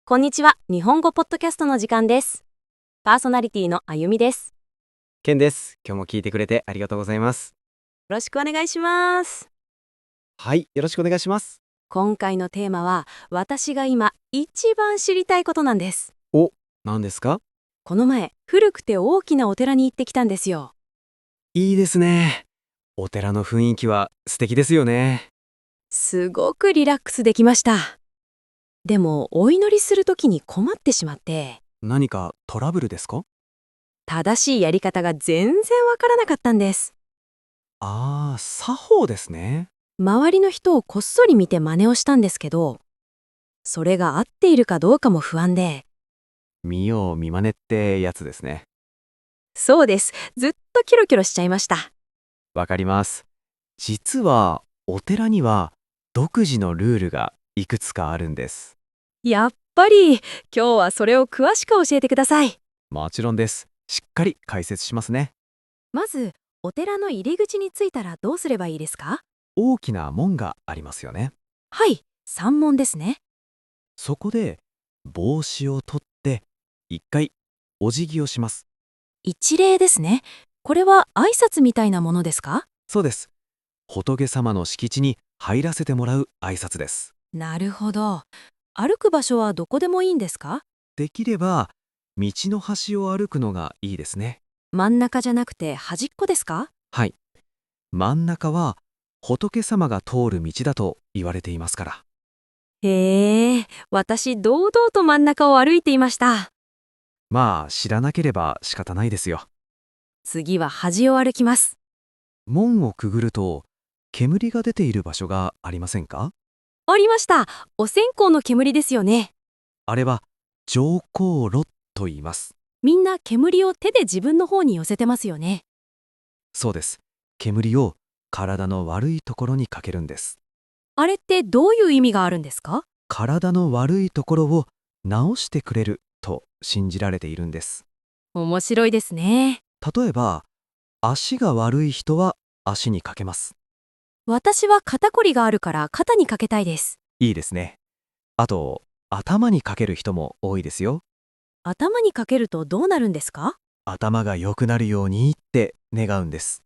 こんにちは。日本語ポッドキャストの時間です。パーソナリティのあゆみです。ケンです。今日も聞いてくれてありがとうございます。よろしくお願いします。はい、よろしくお願いします。今回のテーマは、私が今一番知りたいことなんです。お、何ですか？この前、古くて大きなお寺に行ってきたんですよ。いいですね。お寺の雰囲気は素敵ですよね。すごくリラックスできました。でも、お祈りするときに困ってしまって、何かトラブルですか？正しいやり方が全然わからなかったんです。作法ですね。周りの人をこっそり見て真似をしたんですけど、それが合っているかどうかも不安で、見よう見まねってやつですね。そうです。ずっとキョロキョロしちゃいました。わかります。実はお寺には独自のルールがいくつかあるんです。やっぱり、今日はそれを詳しく教えてください。もちろんです。しっかり解説しますね。まず、お寺の入り口に着いたらどうすればいいですか？大きな門がありますよね。はい、山門ですね。そこで帽子を取って一回お辞儀をします。一礼ですね。これは挨拶みたいなものですか？そうです。仏様の敷地に入らせてもらう挨拶です。なるほど。歩く場所はどこでもいいんですか？できれば道の端を歩くのがいいですね。真ん中じゃなくて端っこですか？はい。真ん中は仏様が通る道だと言われていますから。へえ、私堂々と真ん中を歩いていました。まあ知らなければ仕方ないですよ。次は端を歩きます。門をくぐると煙が出ている場所がありませんか？ありました。お線香の煙ですよね。あれは浄香炉と言います。みんな煙を手で自分の方に寄せてますよね。そうです。煙を体の悪いところにかけるんです。あれってどういう意味があるんですか？体の悪いところを治してくれると信じられているんです。面白いですね。例えば、足が悪い人は足にかけます。私は肩こりがあるから肩にかけたいです。いいですね。あと、頭にかける人も多いですよ。頭にかけるとどうなるんですか？頭が良くなるようにって願うんです。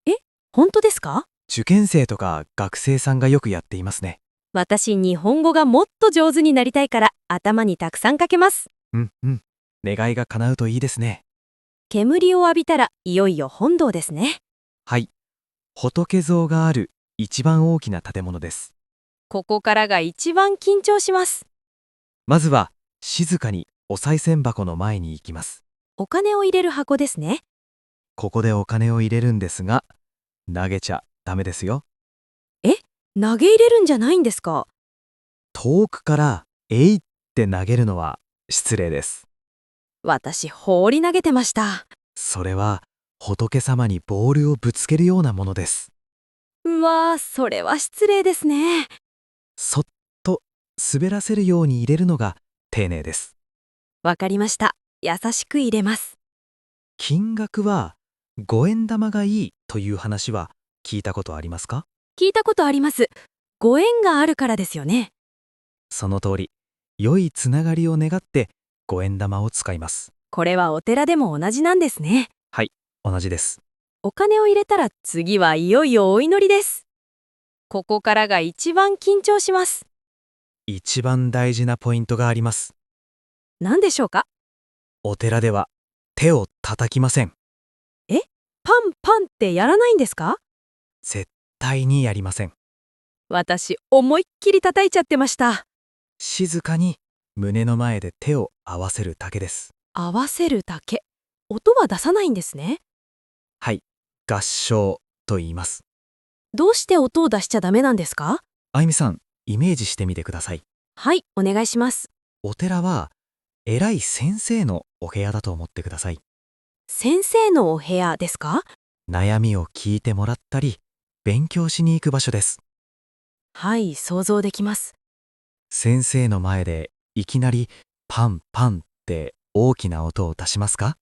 え、本当ですか？受験生とか学生さんがよくやっていますね。私、日本語がもっと上手になりたいから頭にたくさんかけます。うんうん。願いが叶うといいですね。煙を浴びたらいよいよ本堂ですね。はい。仏像がある一番大きな建物です。ここからが一番緊張します。まずは静かにお賽銭箱の前に行きます。お金を入れる箱ですね。ここでお金を入れるんですが、投げちゃダメですよ。え、投げ入れるんじゃないんですか？遠くからえいって投げるのは失礼です。私、放り投げてました。それは仏様にボールをぶつけるようなものです。うわー、それは失礼ですね。そっと滑らせるように入れるのが丁寧です。わかりました。優しく入れます。金額は5円玉がいいという話は聞いたことありますか？聞いたことあります。ご縁があるからですよね。その通り、良いつながりを願って5円玉を使います。これはお寺でも同じなんですね。はい、同じです。お金を入れたら次はいよいよお祈りです。ここからが一番緊張します。一番大事なポイントがあります。何でしょうか？お寺では手を叩きません。え、パンパンってやらないんですか？絶対にやりません。私、思いっきり叩いちゃってました。静かに胸の前で手を合わせるだけです。合わせるだけ。音は出さないんですね。はい、合唱と言います。どうして音を出しちゃダメなんですか？あゆみさん、イメージしてみてください。はい、お願いします。お寺は偉い先生のお部屋だと思ってください。先生のお部屋ですか？悩みを聞いてもらったり、勉強しに行く場所です。はい、想像できます。先生の前でいきなりパンパンって大きな音を出しますか？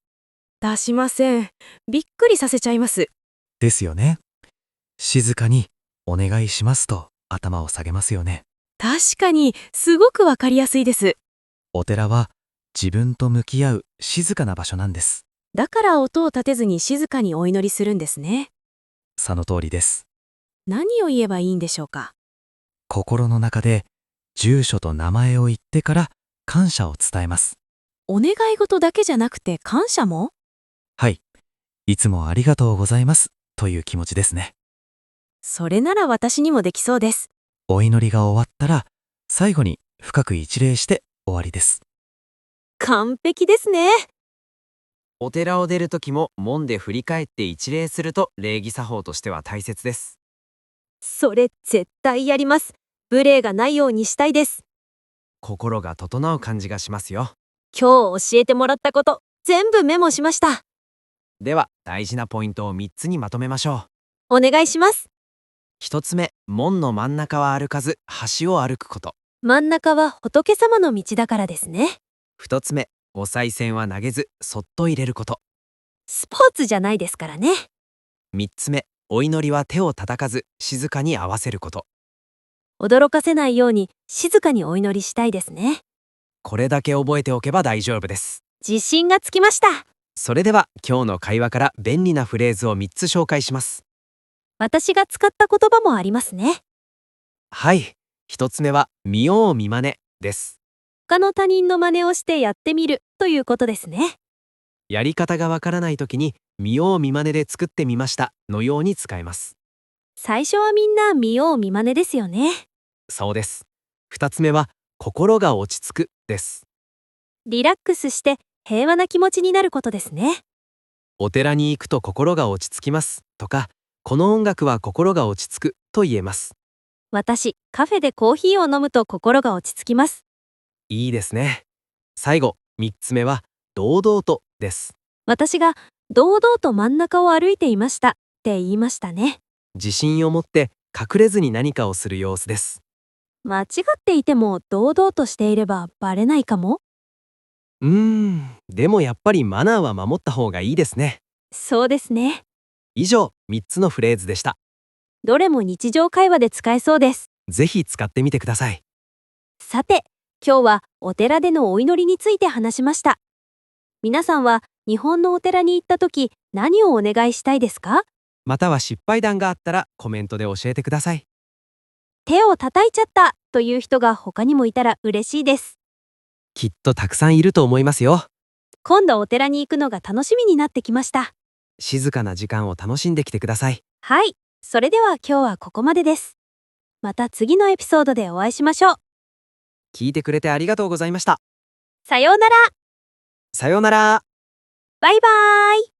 出しません。びっくりさせちゃいます。ですよね。静かにお願いしますと頭を下げますよね。確かに、すごくわかりやすいです。お寺は自分と向き合う静かな場所なんです。だから音を立てずに静かにお祈りするんですね。その通りです。何を言えばいいんでしょうか。心の中で住所と名前を言ってから感謝を伝えます。お願い事だけじゃなくて感謝も？はい。いつもありがとうございますという気持ちですね。それなら私にもできそうです。お祈りが終わったら、最後に深く一礼して終わりです。完璧ですね。お寺を出るときも門で振り返って一礼すると礼儀作法としては大切です。それ絶対やります。無礼がないようにしたいです。心が整う感じがしますよ。今日教えてもらったこと、全部メモしました。では大事なポイントを3つにまとめましょお願いします。う。1つ目、門の真ん中は歩かず端を歩くこと。真ん中は仏様の道だからですね。2つ目、お賽銭は投げずそっと入れること。スポーツじゃないですからね。3つ目、お祈りは手を叩かず静かに合わせること。驚かせないように静かにお祈りしたいですね。これだけ覚えておけば大丈夫です。自信がつきました。それでは今日の会話から便利なフレーズを3つ紹介します。私が使った言葉もありますね。はい。1つ目は見よう見まねです。他の他人の真似をしてやってみるということですね。やり方がわからないときに見よう見まねで作ってみましたのように使えます。最初はみんな見よう見まねですよね。そうです。2つ目は心が落ち着くです。リラックスして平和な気持ちになることですね。お寺に行くと心が落ち着きますとか、この音楽は心が落ち着くと言えます。私、カフェでコーヒーを飲むと心が落ち着きます。いいですね。最後、3つ目は堂々とです。私が堂々と真ん中を歩いていましたって言いましたね。自信を持って隠れずに何かをする様子です。間違っていても堂々としていればバレないかも。でもやっぱりマナーは守った方がいいですね。そうですね。以上、3つのフレーズでした。どれも日常会話で使えそうです。ぜひ使ってみてください。さて、今日はお寺でのお祈りについて話しました。皆さんは日本のお寺に行った時何をお願いしたいですか？または失敗談があったらコメントで教えてください。手を叩いちゃったという人が他にもいたら嬉しいです。きっとたくさんいると思いますよ。今度お寺に行くのが楽しみになってきました。静かな時間を楽しんできてください。はい、それでは今日はここまでです。また次のエピソードでお会いしましょう。聞いてくれてありがとうございました。さようなら。さようなら。バイバーイ。